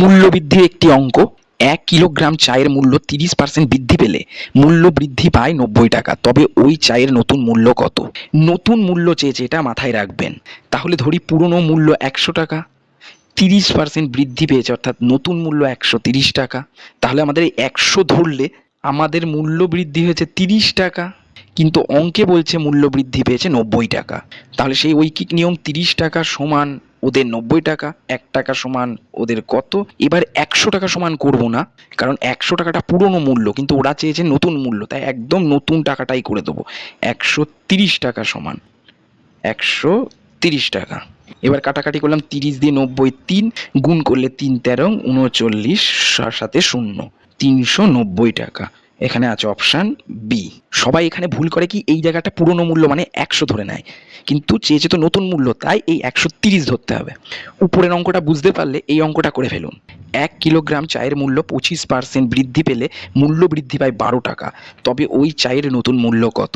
মূল্যবৃদ্ধির একটি অঙ্ক। ১ কিলোগ্রাম চায়ের মূল্য ৩০% বৃদ্ধি পেলে মূল্য বৃদ্ধি পায় ৯০ টাকা, তবে ওই চায়ের নতুন মূল্য কত? নতুন মূল্য চেয়েছে, এটা মাথায় রাখবেন। তাহলে ধরি পুরনো মূল্য ১০০ টাকা, ৩০% বৃদ্ধি পেয়েছে অর্থাৎ নতুন মূল্য ১৩০ টাকা। তাহলে আমাদের এই ১০০ ধরলে আমাদের মূল্য বৃদ্ধি হয়েছে ৩০ টাকা, কিন্তু অঙ্কে বলছে মূল্য বৃদ্ধি পেয়েছে ৯০ টাকা। তাহলে সেই ঐকিক নিয়ম ৩০ টাকা সমান ওদের ৯০ টাকা, ১ টাকা সমান ওদের কত? এবার ১০০ টাকা সমান করব না, কারণ ১০০ টাকাটা পুরনো মূল্য, কিন্তু ওরা চেয়েছে নতুন মূল্য, তাই একদম নতুন টাকাটাই করে দেবো। ১৩০ টাকা সমান ১৩০ টাকা। এবার কাটাকাটি করলাম, ৩০ দিয়ে ৯০, ৩ গুণ করলে ৩ তেরো ৩৯, সাথে ০, ৩৯০ টাকা। এখানে আছে অপশান বি। সবাই এখানে ভুল করে কি, এই জায়গাটা পুরনো মূল্য মানে ১০০ ধরে নেয়, কিন্তু চেয়েছে তো নতুন মূল্য, তাই এই ১৩০ ধরতে হবে। উপরের অঙ্কটা বুঝতে পারলে এই অঙ্কটা করে ফেলুন। ১ কিলোগ্রাম চায়ের মূল্য ২৫% বৃদ্ধি পেলে মূল্য বৃদ্ধি পায় ১২ টাকা, তবে ওই চায়ের নতুন মূল্য কত?